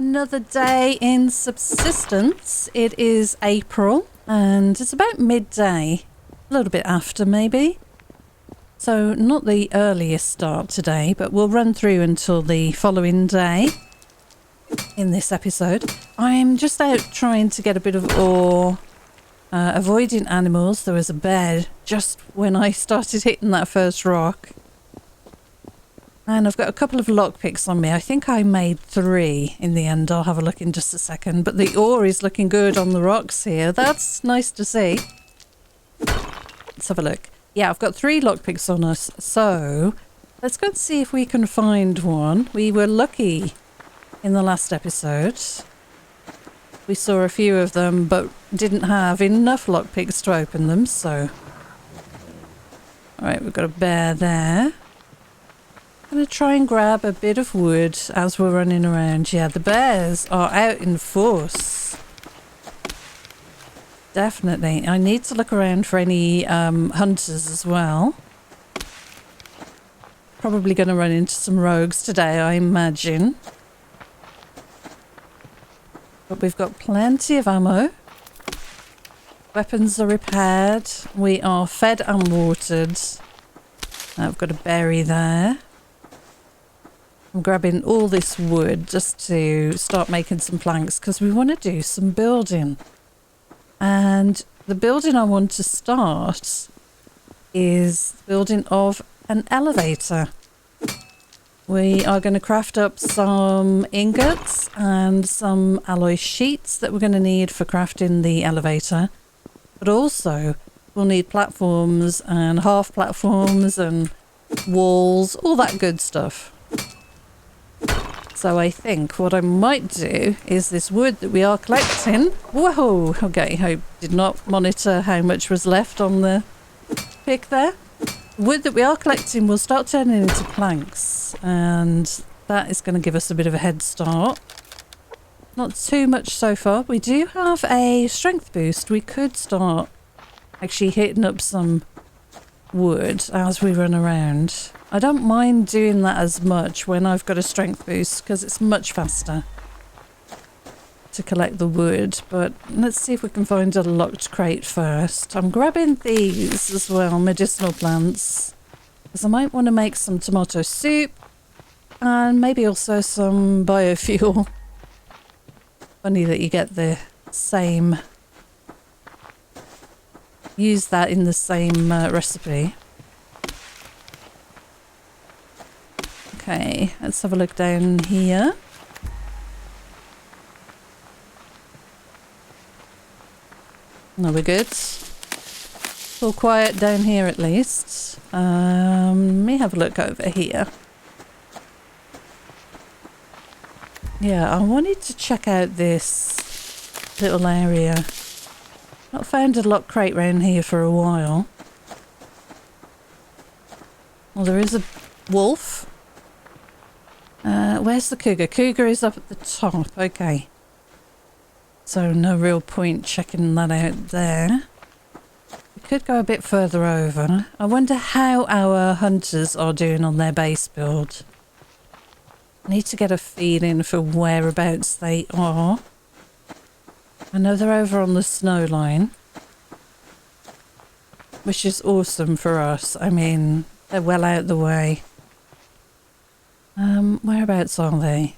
Another day in Subsistence. It is April and it's about midday, a little bit after maybe. So not the earliest start today, but we'll run through until the following day in this episode. I'm just out trying to get a bit of ore, avoiding animals. There was a bear just when I started hitting that first rock. And I've got a couple of lockpicks on me. I think I made 3 in the end. I'll have a look in just a second. But the ore is looking good on the rocks here. That's nice to see. Let's have a look. Yeah, I've got 3 lockpicks on us. So let's go and see if we can find one. We were lucky in the last episode. We saw a few of them, but didn't have enough lockpicks to open them. So, all right, we've got a bear there. I'm going to try and grab a bit of wood as we're running around. Yeah, the bears are out in force. Definitely. I need to look around for any hunters as well. Probably going to run into some rogues today, I imagine. But we've got plenty of ammo. Weapons are repaired. We are fed and watered. I've got a berry there. I'm grabbing all this wood just to start making some planks because we want to do some building. And the building I want to start is the building of an elevator. We are going to craft up some ingots and some alloy sheets that we're going to need for crafting the elevator. But also we'll need platforms and half platforms and walls, all that good stuff. So I think what I might do is this wood that we are collecting. Whoa! Okay, I did not monitor how much was left on the pick there. Wood that we are collecting will start turning into planks, and that is going to give us a bit of a head start. Not too much so far. We do have a strength boost. We could start actually hitting up some wood as we run around. I don't mind doing that as much when I've got a strength boost because it's much faster to collect the wood. But let's see if we can find a locked crate first. I'm grabbing these as well, medicinal plants, because I might want to make some tomato soup and maybe also some biofuel. Funny that you get the same, use that in the same recipe. Okay, let's have a look down here. No, we're good. All quiet down here at least. Let me have a look over here. Yeah, I wanted to check out this little area. Not found a lock crate around here for a while. Well, there is a wolf. Where's the cougar? Cougar is up at the top. Okay. So no real point checking that out there. We could go a bit further over. I wonder how our hunters are doing on their base build. I need to get a feeling for whereabouts they are. I know they're over on the snow line, which is awesome for us. I mean, they're well out the way. Whereabouts are they?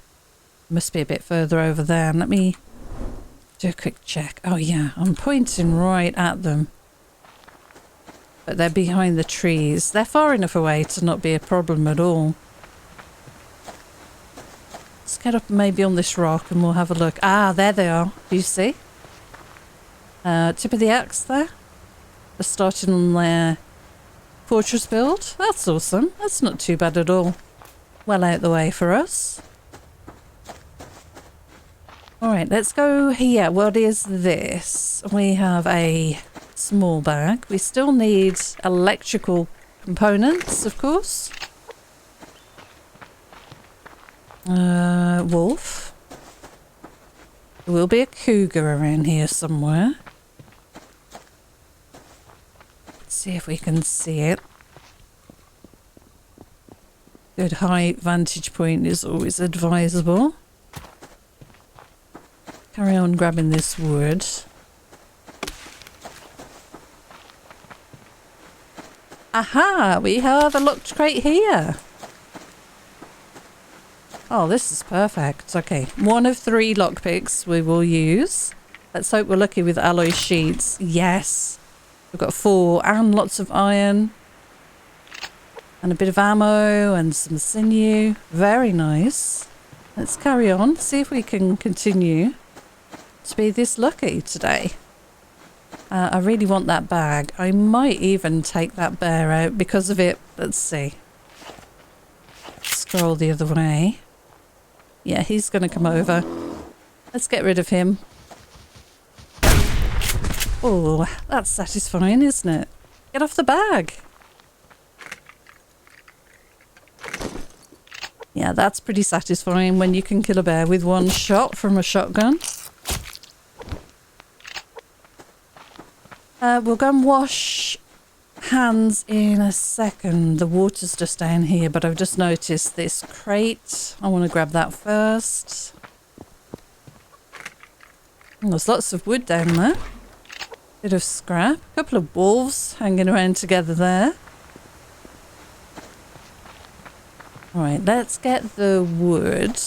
Must be a bit further over there. Let me do a quick check. Oh yeah, I'm pointing right at them. But they're behind the trees. They're far enough away to not be a problem at all. Let's get up maybe on this rock and we'll have a look. Ah, there they are. Do you see? Tip of the axe there. They're starting on their fortress build. That's awesome. That's not too bad at all. Well out the way for us. Alright, let's go here. What is this? We have a small bag. We still need electrical components, of course. Wolf. There will be a cougar around here somewhere. Let's see if we can see it. Good high vantage point is always advisable. carry on grabbing this wood. Aha! We have a locked crate here. Oh, this is perfect. Okay, 1 of 3 lockpicks we will use. Let's hope we're lucky with alloy sheets. Yes! We've got 4 and lots of iron. And a bit of ammo and some sinew. Very nice. Let's carry on. See if we can continue to be this lucky today. I really want that bag. I might even take that bear out because of it. Let's see. Scroll the other way. Yeah, he's going to come over. Let's get rid of him. Oh, that's satisfying, isn't it? Get off the bag. Yeah, that's pretty satisfying when you can kill a bear with 1 shot from a shotgun. We'll go and wash hands in a second. The water's just down here, but I've just noticed this crate. I want to grab that first. Oh, there's lots of wood down there. Bit of scrap. A couple of wolves hanging around together there. Alright, let's get the wood.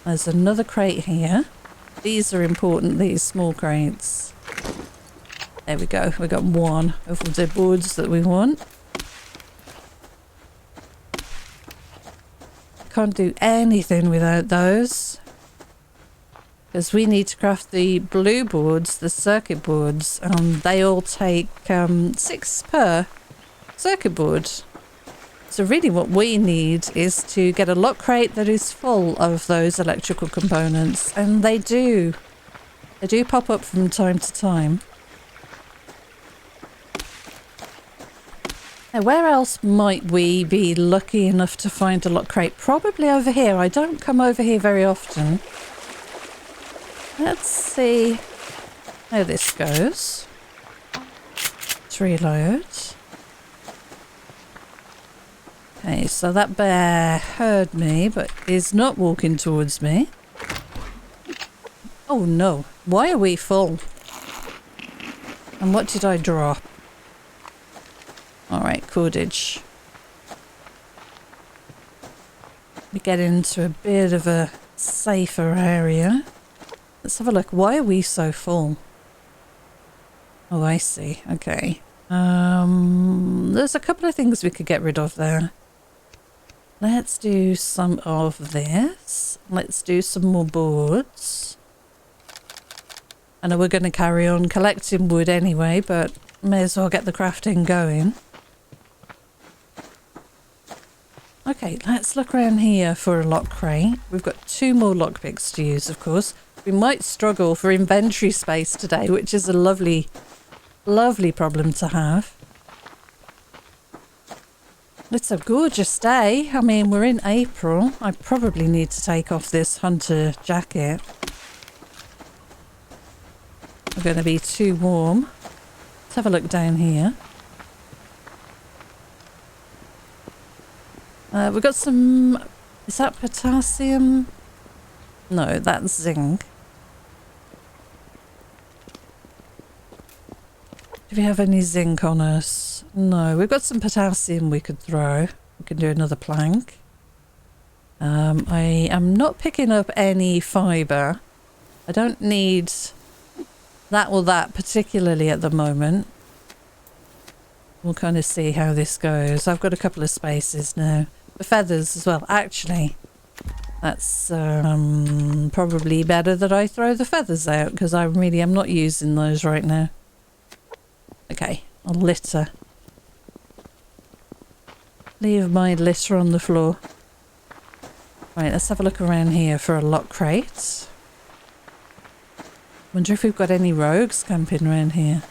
There's another crate here. These are important, these small crates. There we go. We got 1 of the boards that we want. Can't do anything without those. Because we need to craft the blue boards, the circuit boards. They all take 6 per circuit board. So really what we need is to get a lock crate that is full of those electrical components. And they do. They do pop up from time to time. Now, where else might we be lucky enough to find a lock crate? Probably over here. I don't come over here very often. Let's see how this goes. Let's reload. Okay, so that bear heard me, but is not walking towards me. Oh no, why are we full? And what did I drop? Alright, cordage. We get into a bit of a safer area. Let's have a look. Why are we so full? Oh, I see. Okay. There's a couple of things we could get rid of there. Let's do some of this. Let's do some more boards. I know we're going to carry on collecting wood anyway, but may as well get the crafting going. Okay, let's look around here for a lock crate. We've got 2 more lockpicks to use, of course. We might struggle for inventory space today, which is a lovely, lovely problem to have. It's a gorgeous day. I mean, we're in April. I probably need to take off this hunter jacket. We're going to be too warm. Let's have a look down here. We've got some... Is that potassium? No, that's zinc. Do we have any zinc on us? No, we've got some potassium we could throw. We can do another plank. I am not picking up any fibre. I don't need that or that particularly at the moment. We'll kind of see how this goes. I've got a couple of spaces now. The feathers as well. Actually, that's probably better that I throw the feathers out because I really am not using those right now. Okay, I'll litter. Leave my litter on the floor. Right, let's have a look around here for a lock crate. Wonder if we've got any rogues camping around here.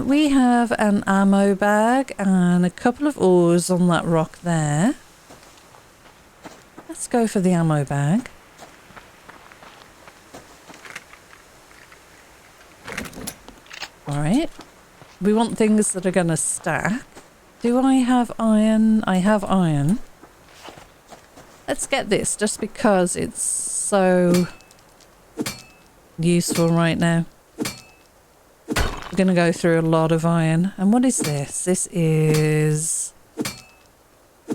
We have an ammo bag and a couple of ores on that rock there. Let's go for the ammo bag. Alright. We want things that are going to stack. Do I have iron? I have iron. Let's get this just because it's so useful right now. We're going to go through a lot of iron. And what is this? This is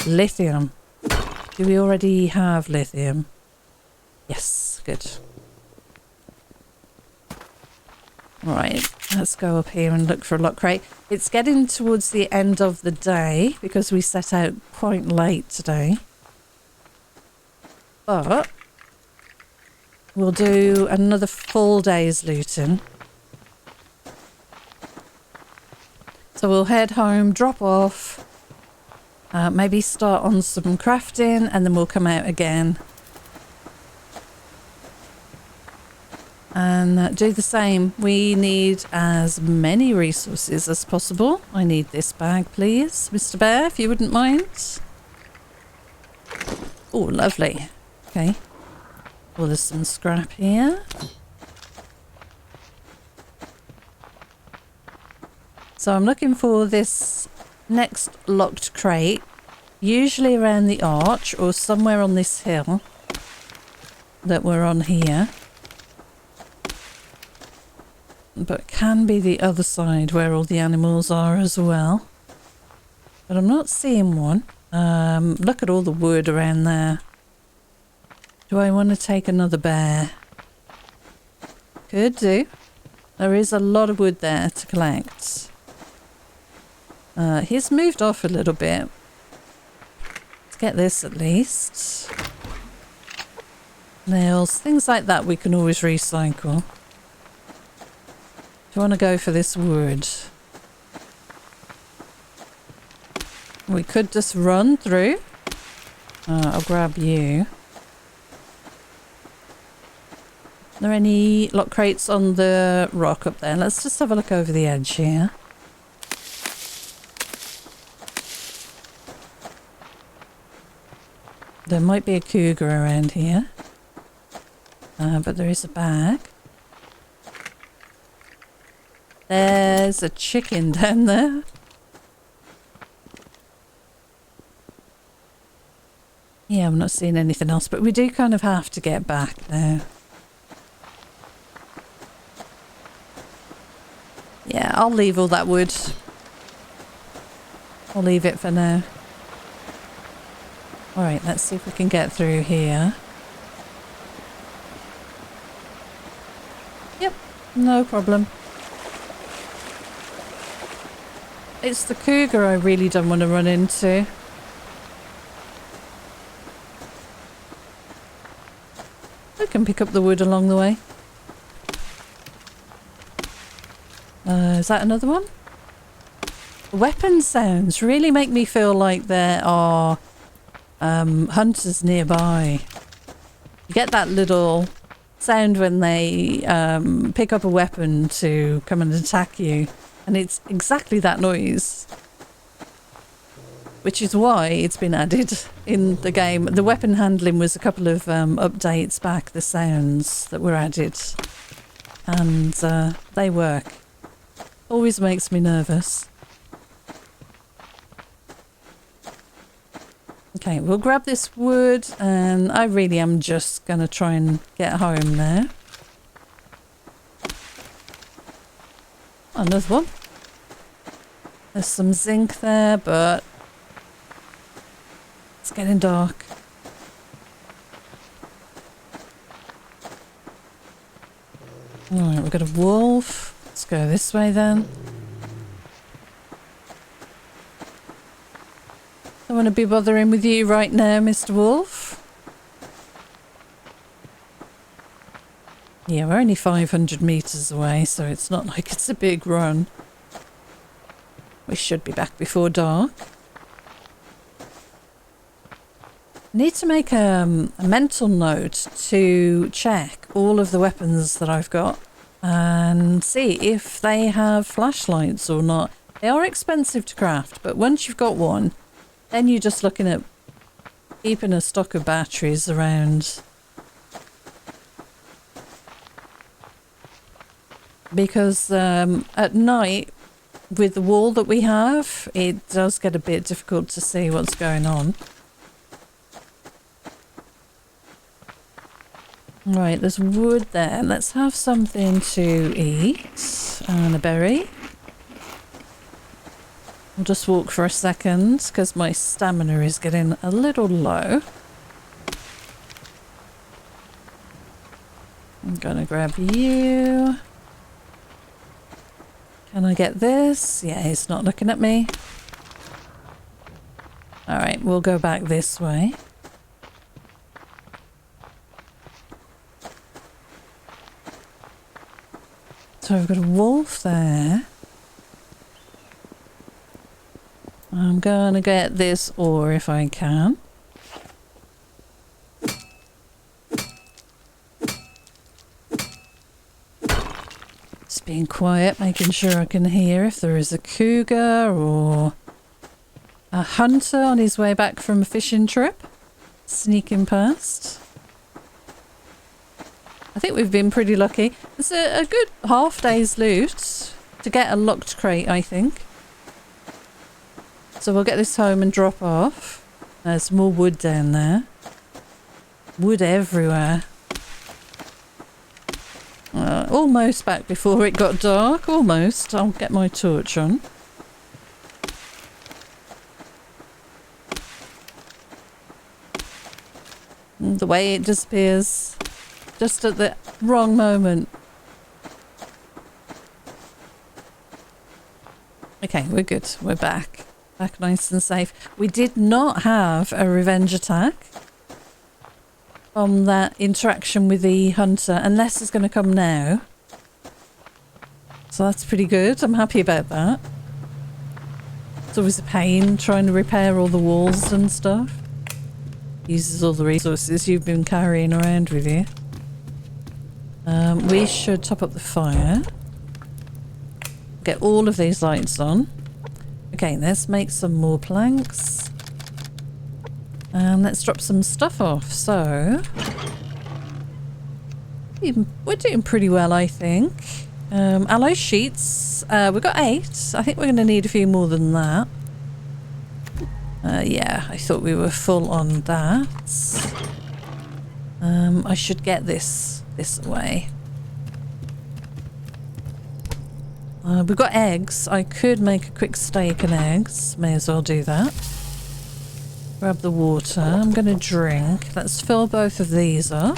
lithium. Do we already have lithium? Yes, good. Right, let's go up here and look for a lock crate. It's getting towards the end of the day because we set out quite late today. But we'll do another full day's looting. So we'll head home, drop off, maybe start on some crafting, and then we'll come out again. And do the same. We need as many resources as possible. I need this bag, please, Mr. Bear, if you wouldn't mind. Oh, lovely. Okay. Well, there's some scrap here. So I'm looking for this next locked crate, usually around the arch or somewhere on this hill that we're on here. But it can be the other side where all the animals are as well. But I'm not seeing one. Look at all the wood around there. Do I want to take another bear? Could do. There is a lot of wood there to collect. He's moved off a little bit. Let's get this at least. Nails, things like that we can always recycle. Do you want to go for this wood? We could just run through. I'll grab you. Are there any lock crates on the rock up there? Let's just have a look over the edge here. There might be a cougar around here. But there is a bag. There's a chicken down there. Yeah, I'm not seeing anything else, but we do kind of have to get back now. Yeah, I'll leave all that wood. I'll leave it for now. Alright, let's see if we can get through here. Yep, no problem. It's the cougar I really don't want to run into. I can pick up the wood along the way. Is that another one? Weapon sounds really make me feel like there are hunters nearby. You get that little sound when they pick up a weapon to come and attack you. And it's exactly that noise. Which is why it's been added in the game. The weapon handling was a couple of updates back, the sounds that were added. And they work. Always makes me nervous. Okay, we'll grab this wood and I really am just going to try and get home now. Another one. There's some zinc there, but it's getting dark. Alright, we've got a wolf. Let's go this way then. Don't want to be bothering with you right now, Mr. Wolf. Yeah, we're only 500 meters away, so it's not like it's a big run. We should be back before dark. Need to make a mental note to check all of the weapons that I've got and see if they have flashlights or not. They are expensive to craft, but once you've got one, then you're just looking at keeping a stock of batteries around. Because at night, with the wall that we have, it does get a bit difficult to see what's going on. Right, there's wood there. Let's have something to eat. And a berry. I'll just walk for a second because my stamina is getting a little low. I'm gonna grab you. Can I get this? Yeah, he's not looking at me. Alright, we'll go back this way. So I've got a wolf there. I'm gonna get this ore if I can. Just being quiet, making sure I can hear if there is a cougar or a hunter on his way back from a fishing trip. Sneaking past. I think we've been pretty lucky. It's a good half day's loot to get a locked crate, I think. So we'll get this home and drop off. There's more wood down there. Wood everywhere. Almost back before it got dark. Almost. I'll get my torch on. And the way it disappears. Just at the wrong moment. Okay, we're good. We're back. Back nice and safe. We did not have a revenge attack from that interaction with the hunter, unless it's going to come now. So that's pretty good. I'm happy about that. It's always a pain trying to repair all the walls and stuff. Uses all the resources you've been carrying around with you. We should top up the fire. Get all of these lights on. Okay, let's make some more planks. And let's drop some stuff off. So, we're doing pretty well, I think. Alloy sheets. We've got 8. I think we're going to need a few more than that. Yeah, I thought we were full on that. I should get this away. We've got eggs. I could make a quick steak and eggs. May as well do that. Grab the water. I'm going to drink. Let's fill both of these up.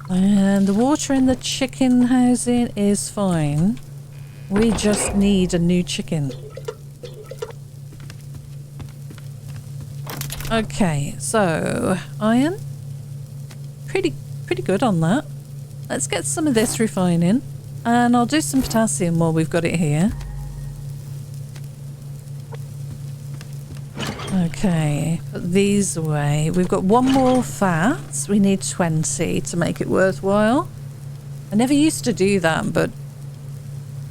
And the water in the chicken housing is fine. We just need a new chicken. Okay, so iron. Pretty good on that. Let's get some of this refining. And I'll do some potassium while we've got it here. Okay, put these away. We've got one more fat. We need 20 to make it worthwhile. I never used to do that, but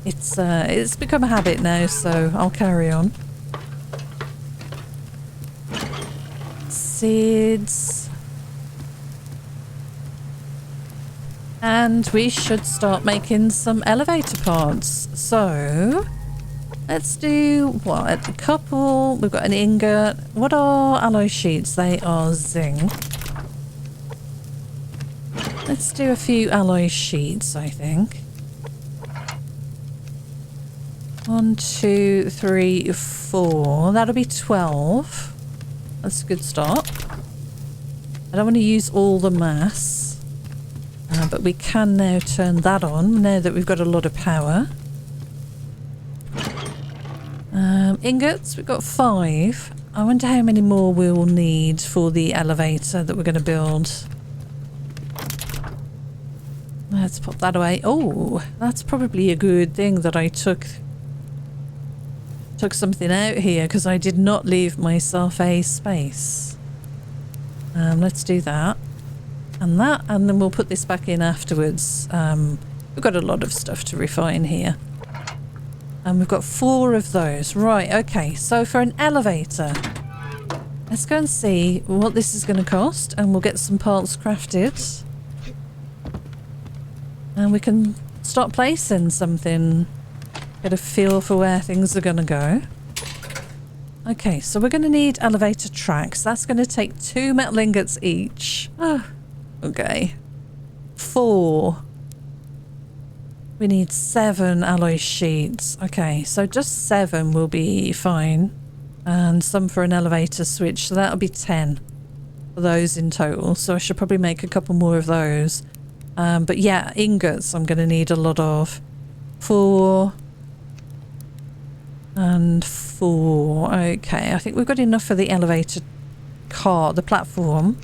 it's become a habit now, so I'll carry on. Seeds. And we should start making some elevator parts. So, let's do, what, a couple. We've got an ingot. What are alloy sheets? They are zinc. Let's do a few alloy sheets, I think. 1, 2, 3, 4. That'll be 12. That's a good start. I don't want to use all the mass. But we can now turn that on, now that we've got a lot of power. Ingots, we've got 5. I wonder how many more we'll need for the elevator that we're going to build. Let's pop that away. Oh, that's probably a good thing that I took something out here, because I did not leave myself a space. Let's do that. And that, and then we'll put this back in afterwards. We've got a lot of stuff to refine here. And we've got 4 of those. Right, okay, so for an elevator, let's go and see what this is going to cost, and we'll get some parts crafted. And we can start placing something, get a feel for where things are going to go. Okay, so we're going to need elevator tracks. That's going to take 2 metal ingots each. Oh, okay. 4. We need 7 alloy sheets. Okay, so just 7 will be fine. And some for an elevator switch, so that'll be 10 for those in total. So I should probably make a couple more of those. But yeah, ingots I'm going to need a lot of. 4 and 4. Okay, I think we've got enough for the elevator car, the platform.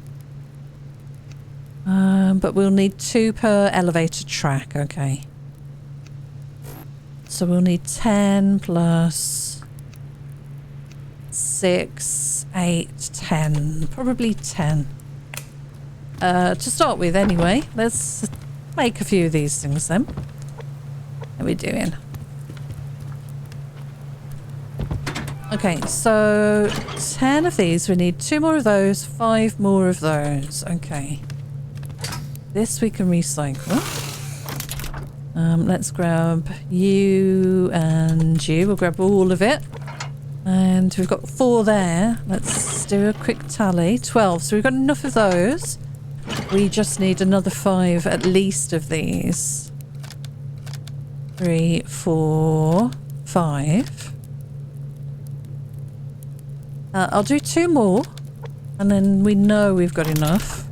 But we'll need 2 per elevator track. Okay. So we'll need 10 plus 6, 8, 10. Probably 10. To start with anyway. Let's make a few of these things then. How are we doing? Okay, so 10 of these. We need 2 more of those, 5 more of those. Okay. This we can recycle. Let's grab you and you. We'll grab all of it. And we've got 4 there. Let's do a quick tally. 12. So we've got enough of those. We just need another 5 at least of these. 3, 4, 5. I'll do 2 more. And then we know we've got enough.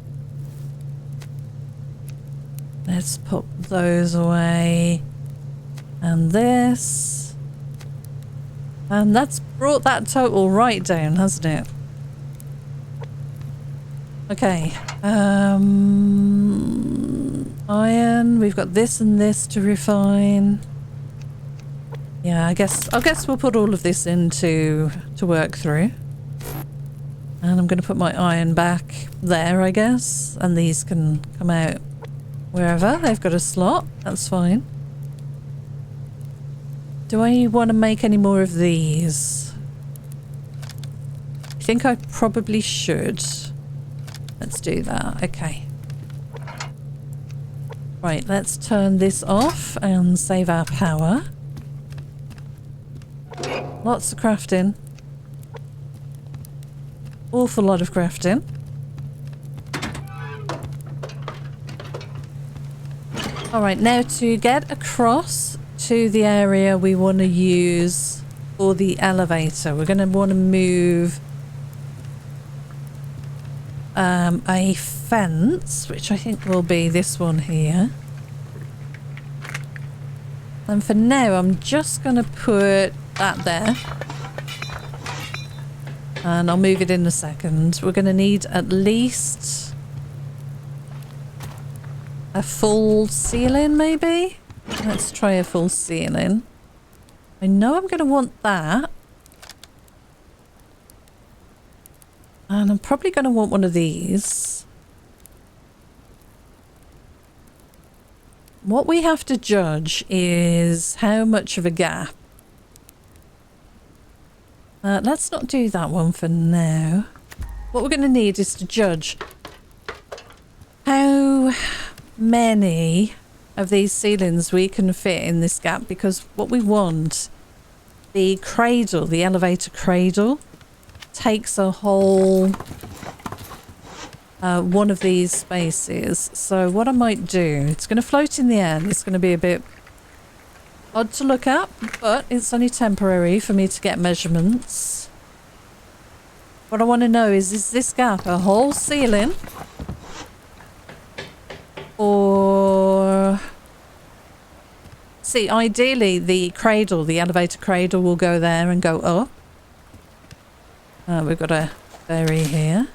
Let's put those away. And this. And that's brought that total right down, hasn't it? Okay. Iron. We've got this and this to refine. Yeah, I guess we'll put all of this in to work through. And I'm going to put my iron back there, I guess. And these can come out wherever. They've got a slot. That's fine. Do I want to make any more of these? I think I probably should. Let's do that. Okay. Right, let's turn this off and save our power. Lots of crafting. Awful lot of crafting. Alright, now to get across to the area we want to use for the elevator, we're going to want to move a fence, which I think will be this one here. And for now, I'm just going to put that there. And I'll move it in a second. We're going to need at least a full ceiling, maybe? Let's try a full ceiling. I know I'm going to want that. And I'm probably going to want one of these. What we have to judge is how much of a gap. Let's not do that one for now. What we're going to need is to judge how many of these ceilings we can fit in this gap, because what we want, the cradle, the elevator cradle, takes a whole one of these spaces. So what I might do, it's going to float in the air and it's going to be a bit odd to look at, but it's only temporary for me to get measurements. What I want to know is this gap a whole ceiling? Or... See, ideally the cradle, the elevator cradle will go there and go up. We've got a berry here.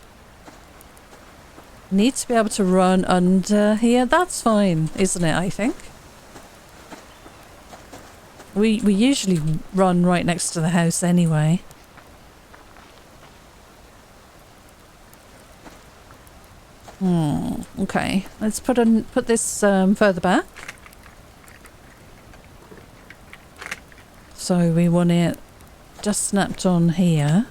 Need to be able to run under here. That's fine, isn't it, I think? We usually run right next to the house anyway. Okay. Let's put this further back. So we want it just snapped on here.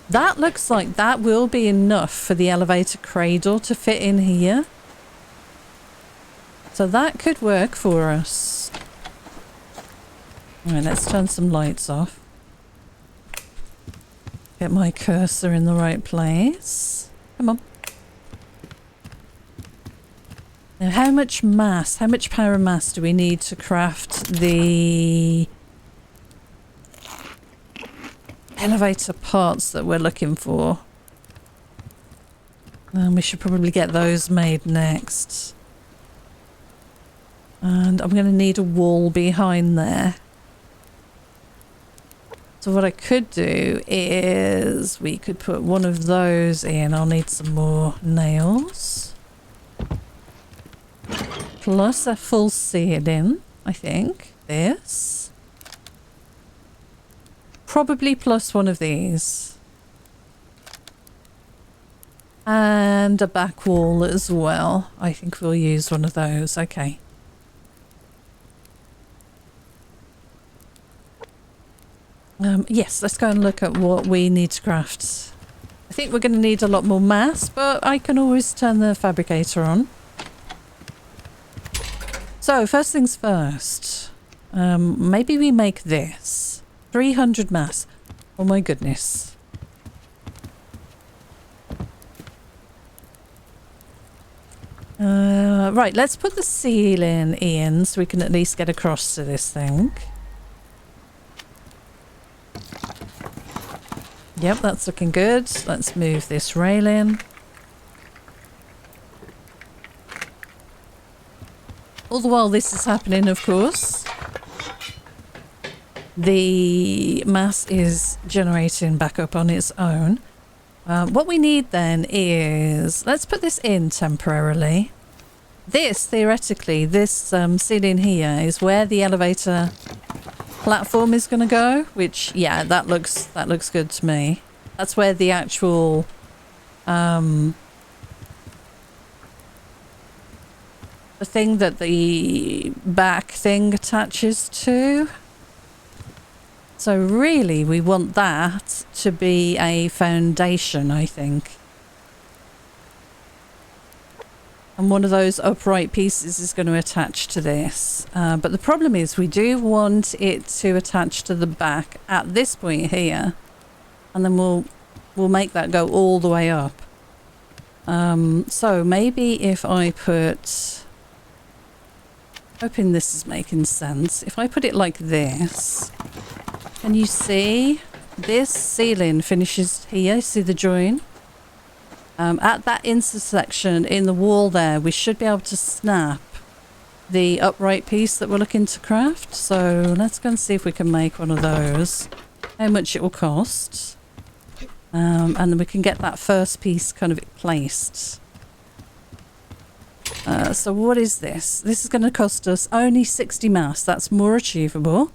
That looks like that will be enough for the elevator cradle to fit in here. So that could work for us. Alright, let's turn some lights off. Get my cursor in the right place. Come on. Now, how much power mass do we need to craft the elevator parts that we're looking for? We should probably get those made next. And I'm going to need a wall behind there. So what I could do is we could put one of those in. I'll need some more nails. Plus a full ceiling, I think. This. Probably plus one of these. And a back wall as well. I think we'll use one of those. Okay. Yes, let's go and look at what we need to craft. I think we're going to need a lot more mass, but I can always turn the fabricator on. So, first things first. Maybe we make this. 300 mass. Oh my goodness. Right, let's put the ceiling in so we can at least get across to this thing. Yep, that's looking good. Let's move this railing. All the while this is happening, of course, the mass is generating back up on its own. What we need then is, let's put this in temporarily. This, theoretically, this ceiling here is where the elevator platform is going to go, which, yeah, that looks good to me. That's where the actual the thing that the back thing attaches to. So really we want that to be a foundation, I think. And one of those upright pieces is going to attach to this. But the problem is we do want it to attach to the back at this point here. And then we'll make that go all the way up. So maybe if I put... Hoping this is making sense. If I put it like this, can you see this ceiling finishes here? See the join? At that intersection in the wall there, we should be able to snap the upright piece that we're looking to craft. So let's go and see if we can make one of those. How much it will cost. And then we can get that first piece kind of placed. So what is this? This is going to cost us only 60 mass. That's more achievable.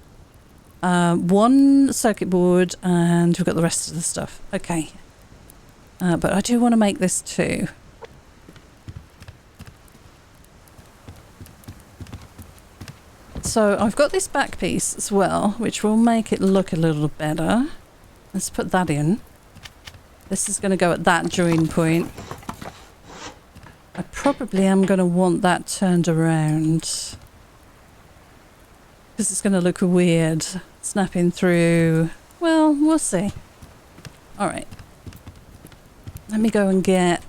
One circuit board and we've got the rest of the stuff. Okay. But I do want to make this too. So I've got this back piece as well, which will make it look a little better. Let's put that in. This is going to go at that join point. I probably am going to want that turned around. Because it's going to look weird. Snapping through. Well, we'll see. Alright. Let me go and get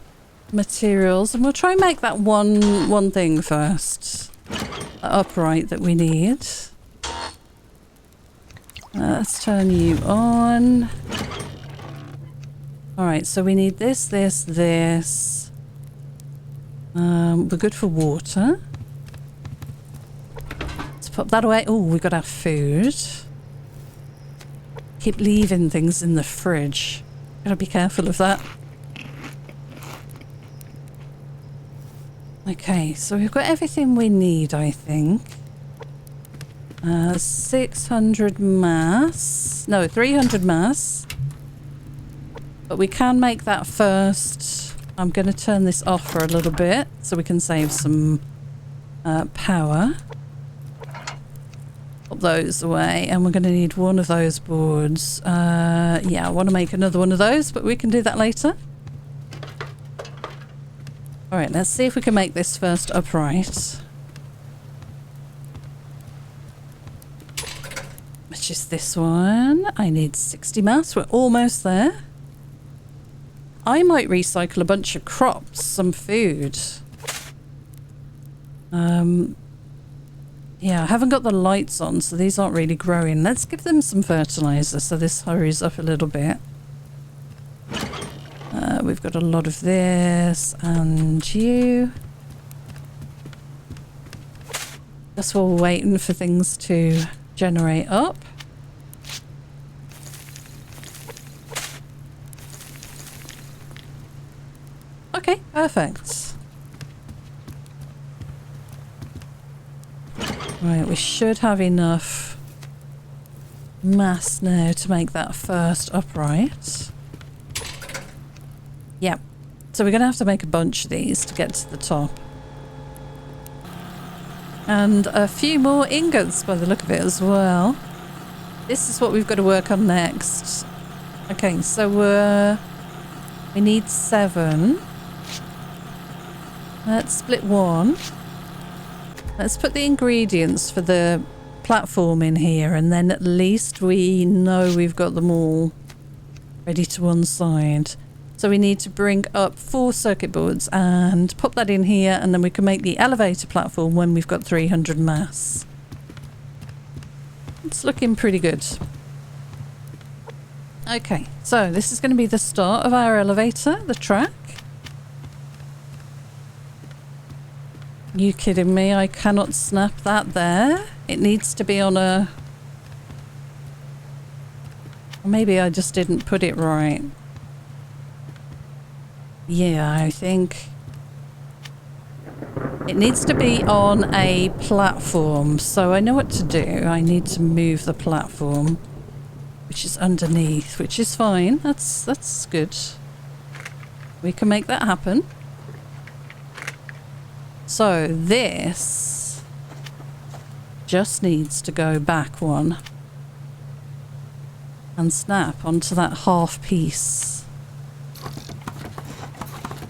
materials. And we'll try and make that one thing first. The upright that we need. Let's turn you on. Alright, so we need this, this. We're good for water. Let's pop that away. Oh, we got our food. Keep leaving things in the fridge. Gotta be careful of that. Okay, so we've got everything we need, I think. 600 mass. No, 300 mass. But we can make that first. I'm going to turn this off for a little bit so we can save some power. Pop those away, and we're going to need one of those boards. Yeah, I want to make another one of those, but we can do that later. Alright, let's see if we can make this first upright. is this one? I need 60 mass. We're almost there. I might recycle a bunch of crops, some food. Yeah, I haven't got the lights on, so these aren't really growing. Let's give them some fertilizer so this hurries up a little bit. We've got a lot of this, and you. Just while we're waiting for things to generate up. Okay, perfect. Right, we should have enough mass now to make that first upright. Yep. So we're going to have to make a bunch of these to get to the top. And a few more ingots by the look of it as well. This is what we've got to work on next. Okay, so we need 7. Let's split 1. Let's put the ingredients for the platform in here, and then at least we know we've got them all ready to one side. So we need to bring up 4 circuit boards and pop that in here, and then we can make the elevator platform when we've got 300 mass. It's looking pretty good. Okay, so this is going to be the start of our elevator, the track. You kidding me? I cannot snap that there. It needs to be on a... Maybe I just didn't put it right. Yeah, I think it needs to be on a platform. So I know what to do. I need to move the platform, which is underneath, which is fine. That's good. We can make that happen. So this just needs to go back 1 and snap onto that half piece,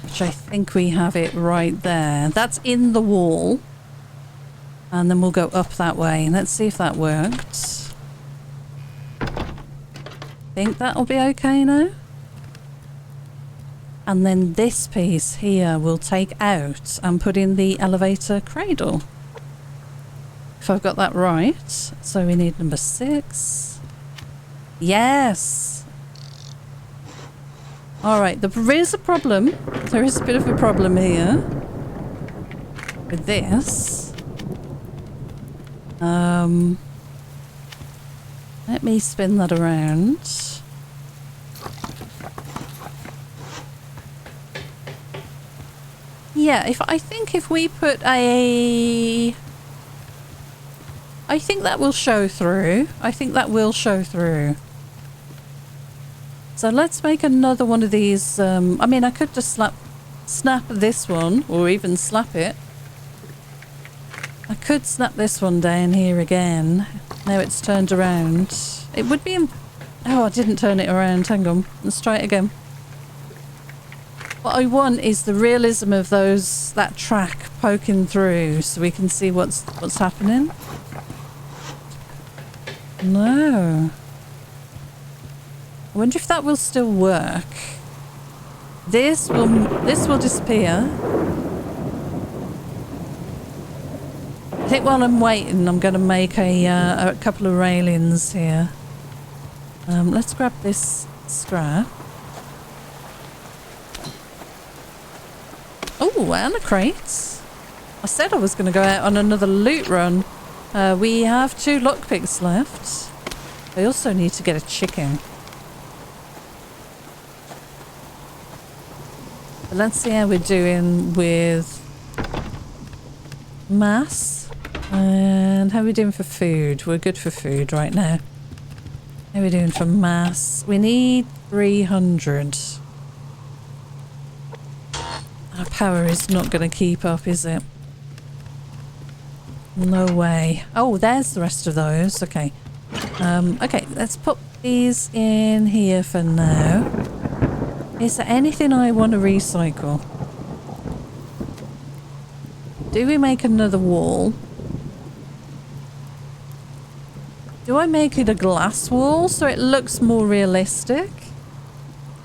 which I think we have it right there. That's in the wall, and then we'll go up that way. Let's see if that worked. Think that'll be okay now. And then this piece here we'll take out and put in the elevator cradle. If I've got that right. So we need number 6. Yes! Alright, there is a problem. There is a bit of a problem here with this. Let me spin that around. Yeah, I think if we put a... I think that will show through. I think that will show through. So let's make another one of these. I mean, I could just snap this one, or even slap it. I could snap this one down here again. Now it's turned around. It would be... Oh, I didn't turn it around. Hang on. Let's try it again. What I want is the realism of that track poking through, so we can see what's happening. No. I wonder if that will still work. This will disappear. I think while I'm waiting, I'm going to make a couple of railings here. Let's grab this scrap. Oh, and a crate. I said I was going to go out on another loot run. We have 2 lockpicks left. I also need to get a chicken. But let's see how we're doing with mass. And how are we doing for food? We're good for food right now. How are we doing for mass? We need 300. Our power is not going to keep up, is it? No way. Oh, there's the rest of those. Okay. Okay, let's put these in here for now. Is there anything I want to recycle? Do we make another wall? Do I make it a glass wall so it looks more realistic?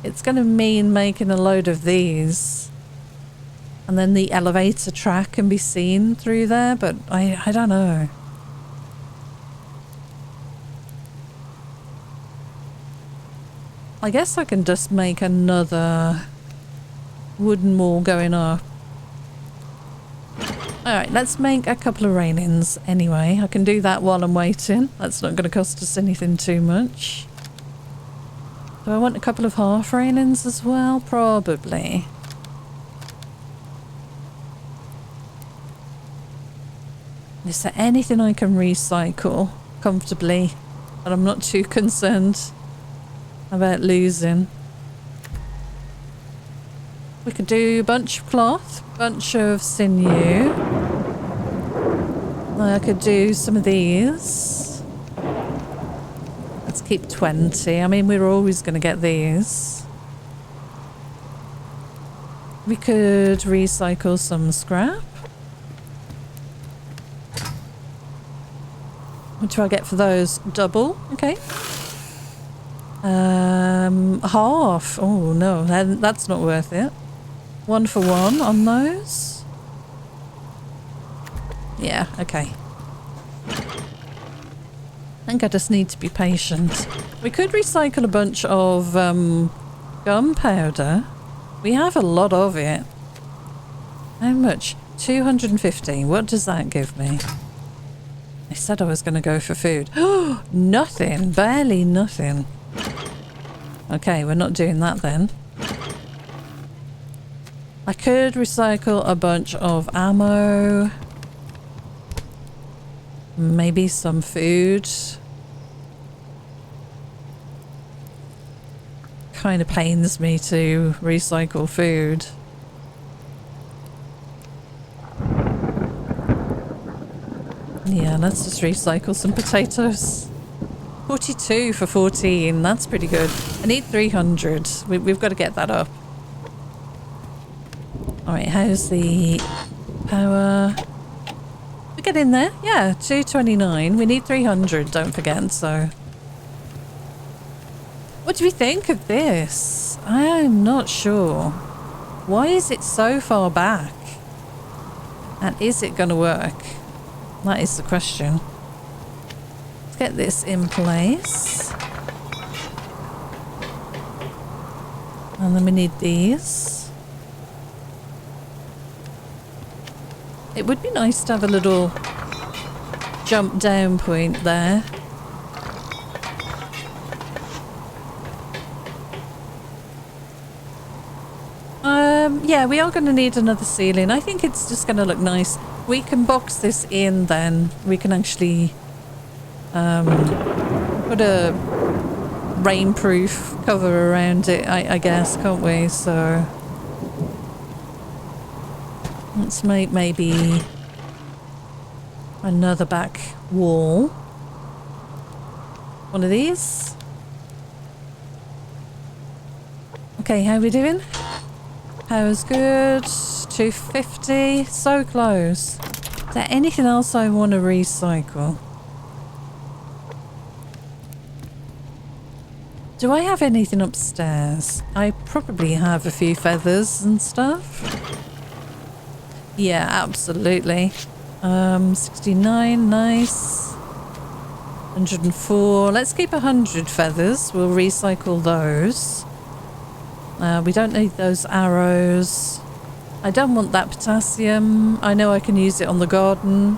It's going to mean making a load of these. And then the elevator track can be seen through there, but I don't know. I guess I can just make another wooden wall going up. Alright, let's make a couple of railings anyway. I can do that while I'm waiting. That's not going to cost us anything too much. Do I want a couple of half railings as well? Probably. Is there anything I can recycle comfortably that I'm not too concerned about losing? We could do a bunch of cloth, bunch of sinew. I could do some of these. Let's keep 20. I mean, we're always going to get these. We could recycle some scrap. What do I get for those? Double? Okay. Half. Oh no, that's not worth it. 1 for 1 on those. Yeah, okay. I think I just need to be patient. We could recycle a bunch of gunpowder. We have a lot of it. How much? 250. What does that give me? I said I was going to go for food. Nothing. Barely nothing. Okay, we're not doing that then. I could recycle a bunch of ammo. Maybe some food. Kind of pains me to recycle food. Yeah, let's just recycle some potatoes. 42 for 14, that's pretty good. I need 300. We've got to get that up. Alright, how's the power? We get in there? Yeah, 229. We need 300, don't forget, so... What do we think of this? I'm not sure. Why is it so far back? And is it going to work? That is the question. Let's get this in place. And then we need these. It would be nice to have a little jump down point there. Yeah, we are going to need another ceiling. I think it's just going to look nice. We can box this in then. We can actually put a rainproof cover around it, I guess, can't we? So let's make maybe another back wall. One of these. Okay, how are we doing? Power's good. 250. So close. Is there anything else I want to recycle? Do I have anything upstairs? I probably have a few feathers and stuff. Yeah, absolutely. 69, nice. 104. Let's keep 100 feathers. We'll recycle those. We don't need those arrows. I don't want that potassium. I know I can use it on the garden.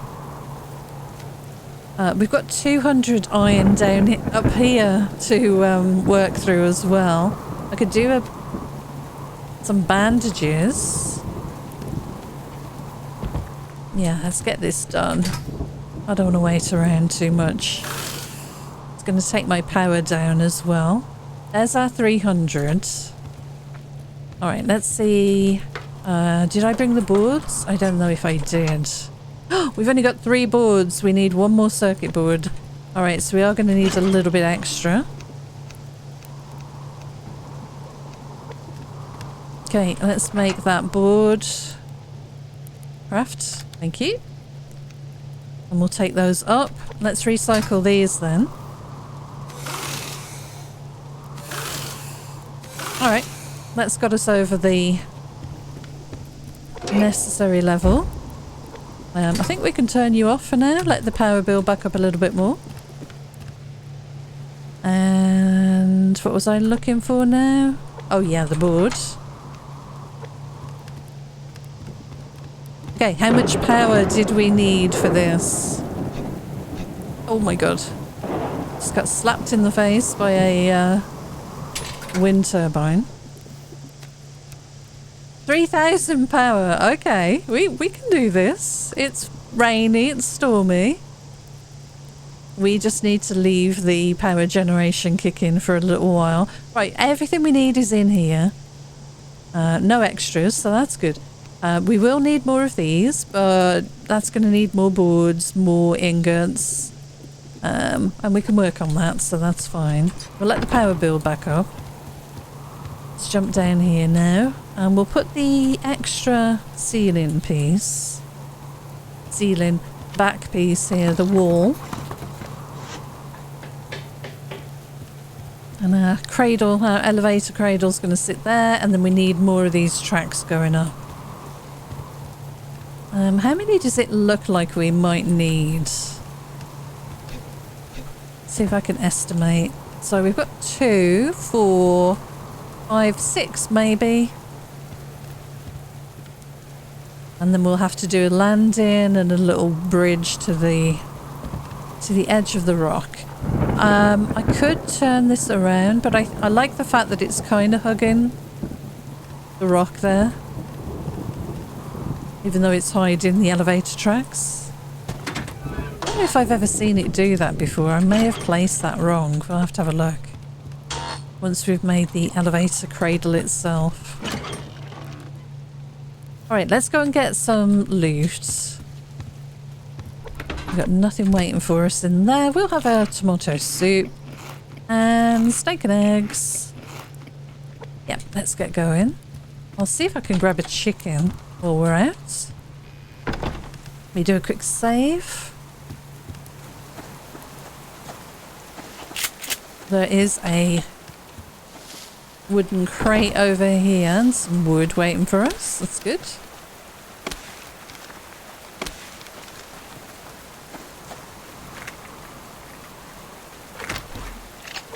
We've got 200 iron down up here to work through as well. I could do some bandages. Yeah, let's get this done. I don't want to wait around too much. It's going to take my power down as well. There's our 300. Alright, let's see. Did I bring the boards? I don't know if I did. We've only got 3 boards. We need 1 more circuit board. Alright, so we are going to need a little bit extra. Okay, let's make that board. Craft. Thank you. And we'll take those up. Let's recycle these then. Alright, that's got us over the necessary level. I think we can turn you off for now. Let the power build back up a little bit more. And what was I looking for now? Oh yeah, the board. Okay, how much power did we need for this? Oh my god. Just got slapped in the face by a wind turbine. 3,000 power. Okay, we can do this. It's rainy, it's stormy. We just need to leave the power generation kicking for a little while. Right, everything we need is in here. No extras, so that's good. We will need more of these, but that's going to need more boards, more ingots. And we can work on that, so that's fine. We'll let the power build back up. Let's jump down here now. And we'll put the extra ceiling back piece here, the wall. And our cradle, our elevator cradle is going to sit there, and then we need more of these tracks going up. How many does it look like we might need? See if I can estimate. So we've got 2, 4, 5, 6 maybe. And then we'll have to do a landing and a little bridge to the edge of the rock. I could turn this around, but I like the fact that it's kind of hugging the rock there. Even though it's hiding the elevator tracks. I don't know if I've ever seen it do that before. I may have placed that wrong. We'll have to have a look. Once we've made the elevator cradle itself. Alright, let's go and get some loot. We've got nothing waiting for us in there. We'll have our tomato soup. And steak and eggs. Yep, let's get going. I'll see if I can grab a chicken while we're out. Let me do a quick save. There is a wooden crate over here and some wood waiting for us. That's good.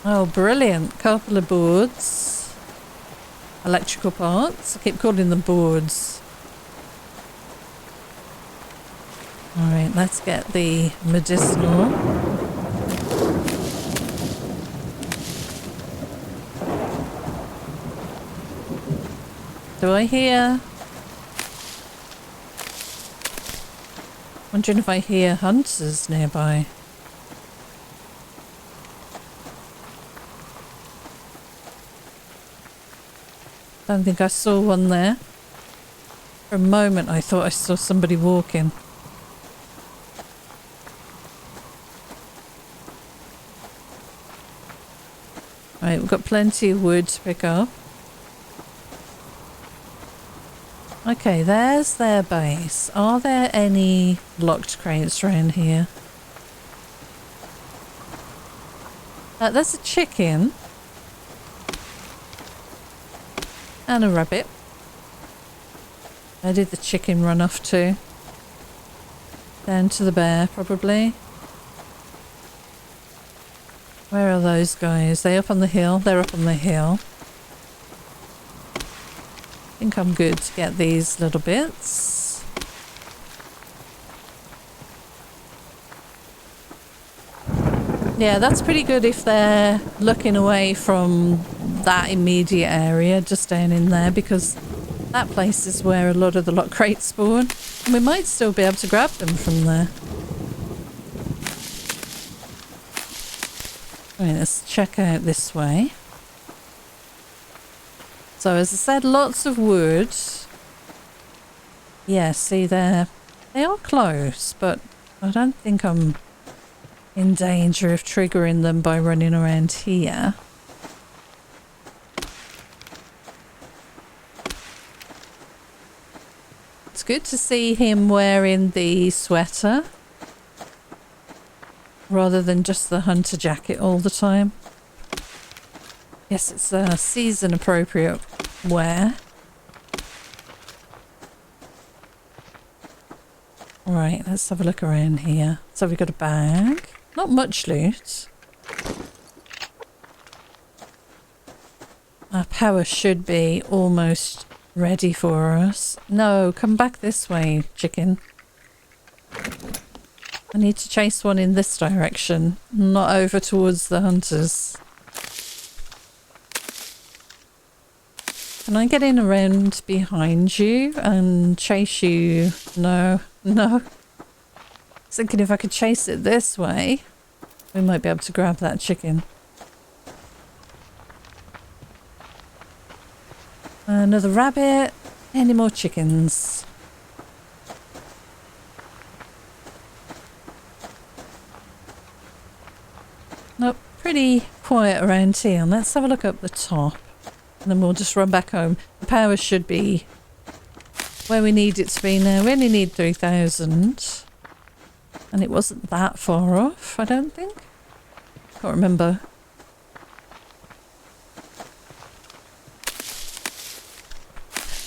Oh, brilliant. Couple of boards. Electrical parts. I keep calling them boards. Alright, let's get the medicinal. Do I hear? Wondering if I hear hunters nearby. Don't think I saw one there. For a moment I thought I saw somebody walking. Right, we've got plenty of wood to pick up. Okay, there's their base. Are there any locked crates around here? There's a chicken. And a rabbit. Where did the chicken run off to? Down to the bear, probably. Where are those guys? They up on the hill? They're up on the hill. I think I'm good to get these little bits. Yeah, that's pretty good if they're looking away from that immediate area, just down in there, because that place is where a lot of the lock crates spawn. And we might still be able to grab them from there. Right, let's check out this way. So as I said, lots of wood. Yeah, see there. They are close, but I don't think I'm in danger of triggering them by running around here. It's good to see him wearing the sweater. rather than just the hunter jacket all the time. Yes, it's season appropriate wear. Right, let's have a look around here. So we've got a bag. Not much loot. Our power should be almost ready for us. No, come back this way, chicken. I need to chase one in this direction, not over towards the hunters. Can I get in around behind you and chase you? No, no. I was thinking if I could chase it this way, we might be able to grab that chicken. Another rabbit. Any more chickens? Nope, pretty quiet around here. Let's have a look up the top. And then we'll just run back home. The power should be where we need it to be now. We only need 3,000. And it wasn't that far off, I don't think. Can't remember.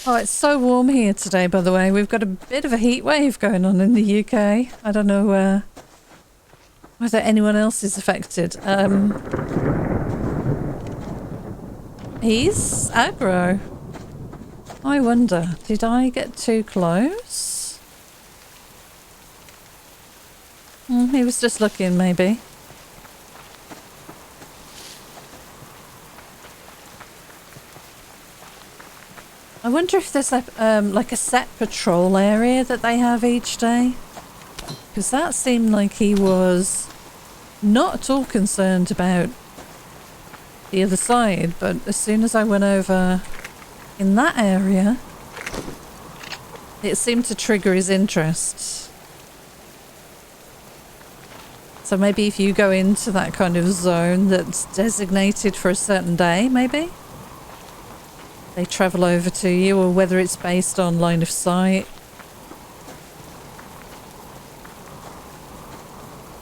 Oh, it's so warm here today, by the way. We've got a bit of a heat wave going on in the UK. I don't know whether anyone else is affected. He's aggro. I wonder, did I get too close? He was just looking, maybe. I wonder if there's like a set patrol area that they have each day. Because that seemed like he was not at all concerned about the other side, but as soon as I went over in that area, it seemed to trigger his interest. So maybe if you go into that kind of zone that's designated for a certain day, maybe they travel over to you, or whether it's based on line of sight.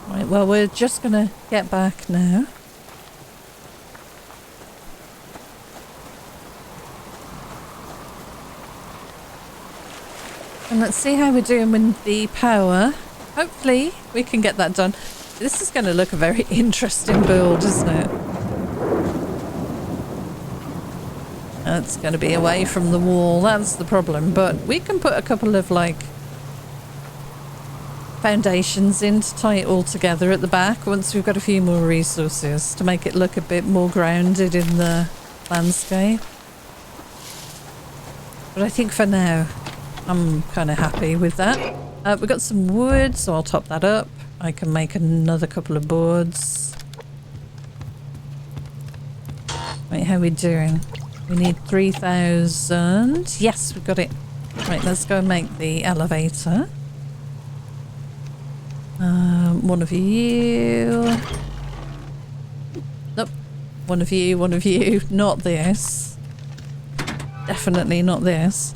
Right, well, we're just gonna get back now. And let's see how we're doing with the power. Hopefully we can get that done. This is going to look a very interesting build, isn't it? It's going to be away from the wall, that's the problem. But we can put a couple of like foundations in to tie it all together at the back once we've got a few more resources to make it look a bit more grounded in the landscape. But I think for now I'm kind of happy with that. We've got some wood, so I'll top that up. I can make another couple of boards. Right, how are we doing? We need 3,000. Yes, we've got it. Right, let's go and make the elevator. One of you. Nope. One of you. Not this. Definitely not this.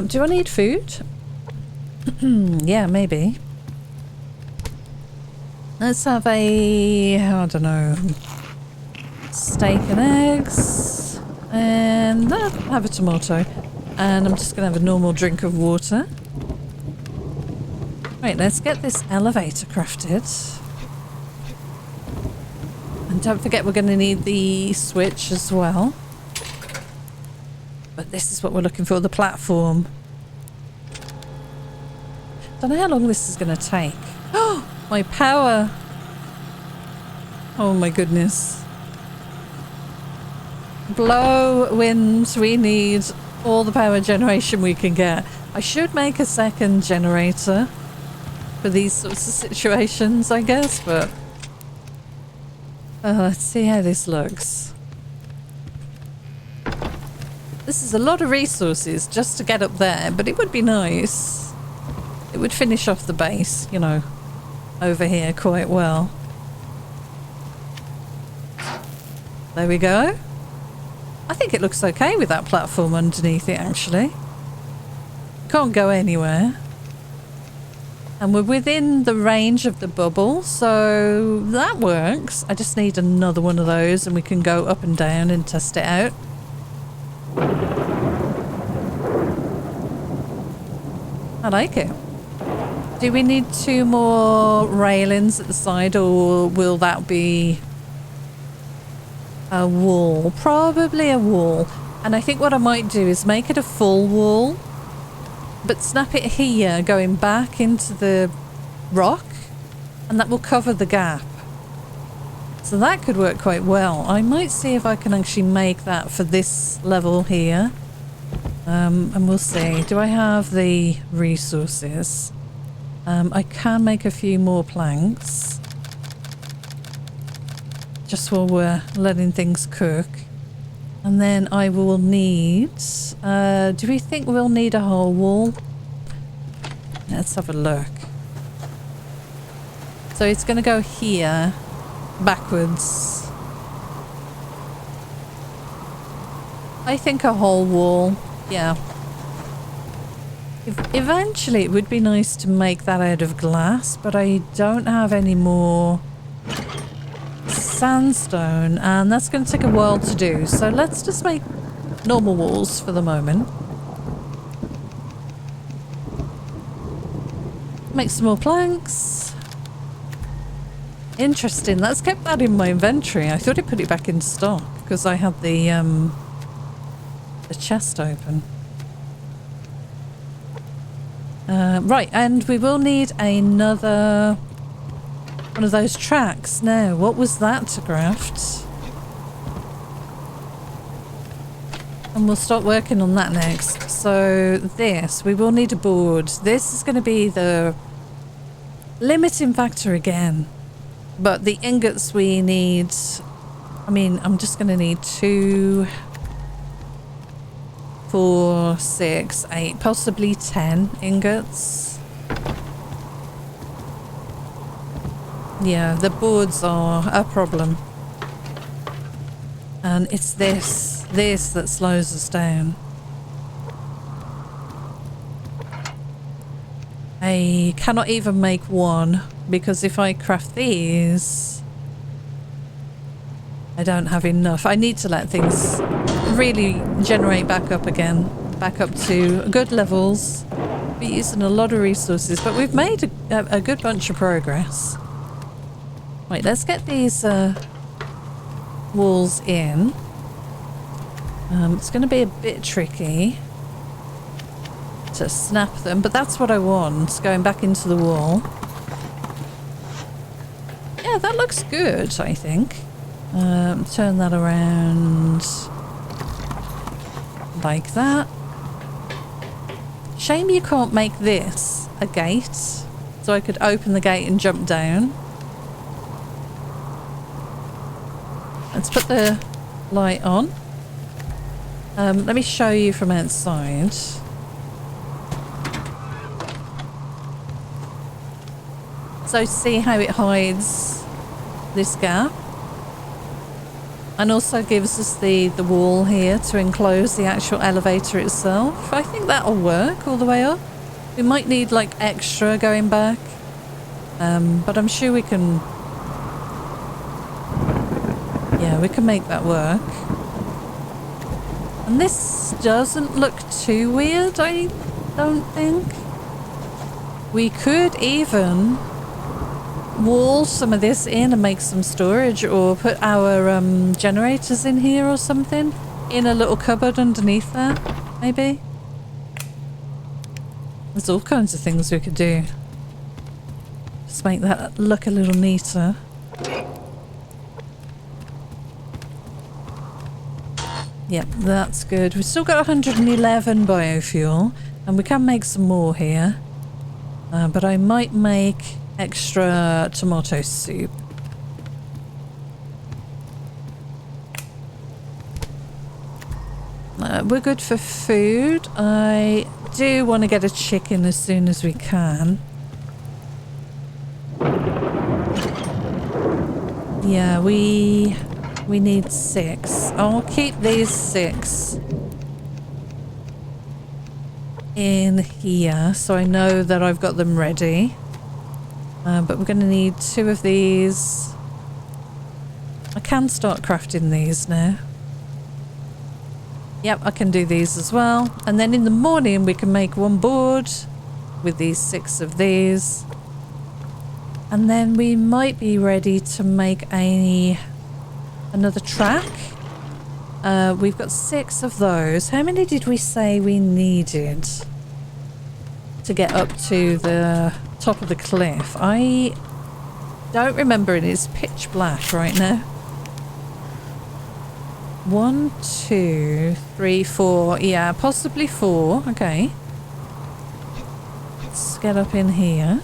Do I need food? Yeah, maybe. Let's have a, I don't know, steak and eggs. And have a tomato. And I'm just going to have a normal drink of water. Right, let's get this elevator crafted. And don't forget we're going to need the switch as well. But this is what we're looking for, the platform. Don't know how long this is going to take. Oh, my power. Oh my goodness. Blow, wind, we need all the power generation we can get. I should make a second generator for these sorts of situations, I guess, but let's see how this looks. This is a lot of resources just to get up there, but it would be nice. It would finish off the base, you know, over here quite well. There we go. I think it looks okay with that platform underneath it, actually. Can't go anywhere. And we're within the range of the bubble, so that works. I just need another one of those and we can go up and down and test it out. I like it. Do we need 2 more railings at the side, or will that be a wall? Probably a wall. And I think what I might do is make it a full wall, but snap it here going back into the rock, and that will cover the gap. So that could work quite well. I might see if I can actually make that for this level here. And we'll see. Do I have the resources? I can make a few more planks. Just while we're letting things cook. And then I will need... do we think we'll need a whole wall? Let's have a look. So it's going to go here, backwards. I think a whole wall, yeah. Eventually it would be nice to make that out of glass, but I don't have any more sandstone, and that's going to take a while to do. So let's just make normal walls for the moment. Make some more planks. Interesting, that's kept that in my inventory. I thought I put it back in stock because I had the chest open. Right, and we will need another one of those tracks. Now, what was that to craft? And we'll start working on that next. So this, we will need a board. This is going to be the limiting factor again. But the ingots we need, I mean, I'm just going to need 2, 4, 6, 8, possibly 10 ingots. Yeah, the boards are a problem. And it's this that slows us down. I cannot even make one because if I craft these, I don't have enough. I need to let things really generate back up again, back up to good levels. We're using a lot of resources, but we've made a good bunch of progress. Right, let's get these walls in. It's going to be a bit tricky to snap them, but that's what I want, going back into the wall. Yeah, that looks good, I think. Turn that around like that. Shame you can't make this a gate, so I could open the gate and jump down. Let's put the light on. Let me show you from outside. So see how it hides this gap, and also gives us the wall here to enclose the actual elevator itself. I think that'll work all the way up. We might need like extra going back, but I'm sure we can. Yeah, we can make that work. And this doesn't look too weird, I don't think. We could even wall some of this in and make some storage, or put our generators in here or something in a little cupboard underneath there, maybe. There's all kinds of things we could do. Just make that look a little neater. Yep, that's good. We've still got 111 biofuel, and we can make some more here. But I might make extra tomato soup. We're good for food. I do want to get a chicken as soon as we can. Yeah, we need 6. I'll keep these 6 in here so I know that I've got them ready. But we're going to need 2 of these. I can start crafting these now. Yep, I can do these as well. And then in the morning we can make 1 board with these 6 of these. And then we might be ready to make another track. We've got 6 of those. How many did we say we needed to get up to the top of the cliff? I don't remember, and it's pitch black right now. 1, 2, 3, 4. Yeah, possibly 4. Okay. Let's get up in here.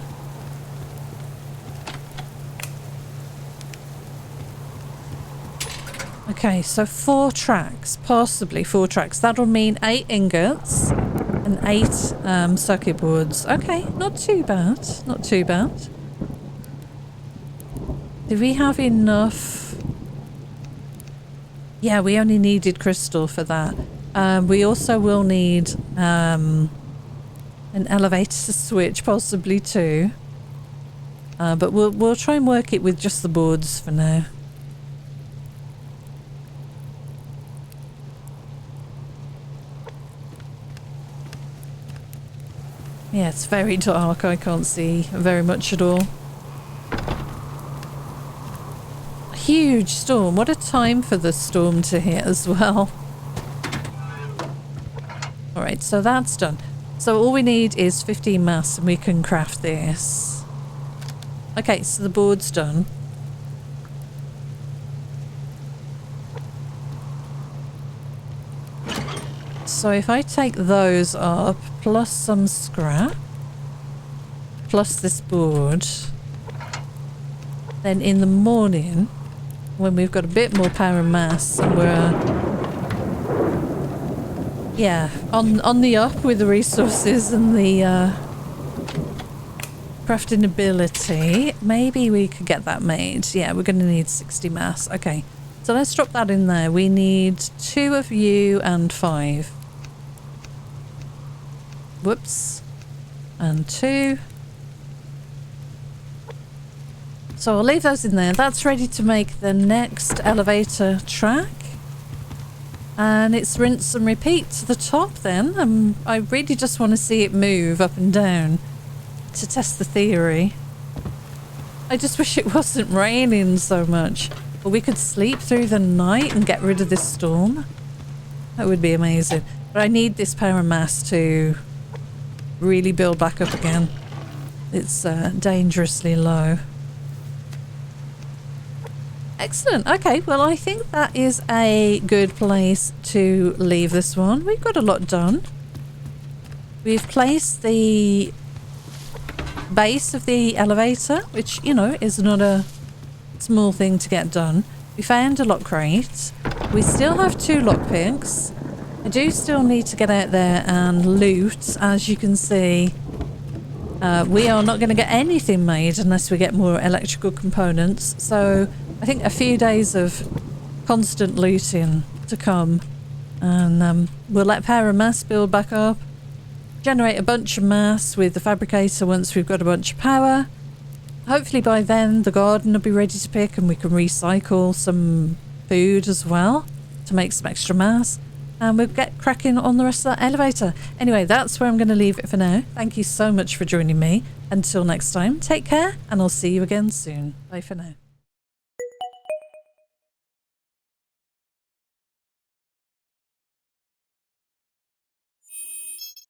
Okay, so 4 tracks. Possibly 4 tracks. That'll mean 8 ingots and 8 circuit boards. Okay, not too bad. Not too bad. Do we have enough? Yeah, we only needed crystal for that. We also will need an elevator switch, possibly 2. But we'll try and work it with just the boards for now. Yeah, it's very dark. I can't see very much at all. Huge storm. What a time for the storm to hit as well. Alright, so that's done. So all we need is 15 mass and we can craft this. Okay, so the board's done. So if I take those up, plus some scrap, plus this board, then in the morning, when we've got a bit more power and mass and we're yeah, on the up with the resources and the crafting ability, maybe we could get that made. Yeah, we're going to need 60 mass. Okay, so let's drop that in there. We need 2 of you and 5. Whoops. And 2. So I'll leave those in there. That's ready to make the next elevator track. And it's rinse and repeat to the top then. I really just want to see it move up and down to test the theory. I just wish it wasn't raining so much. Or we could sleep through the night and get rid of this storm. That would be amazing. But I need this power mass to really build back up again. It's dangerously low. Excellent. Okay, well I think that is a good place to leave this one. We've got a lot done. We've placed the base of the elevator, which, you know, is not a small thing to get done. We found a lock crate. We still have 2 lockpicks. I do still need to get out there and loot. As you can see, we are not going to get anything made unless we get more electrical components. So I think a few days of constant looting to come, and we'll let power and mass build back up, generate a bunch of mass with the fabricator once we've got a bunch of power. Hopefully by then the garden will be ready to pick and we can recycle some food as well to make some extra mass, and we'll get cracking on the rest of that elevator. Anyway, that's where I'm going to leave it for now. Thank you so much for joining me. Until next time, take care and I'll see you again soon. Bye for now.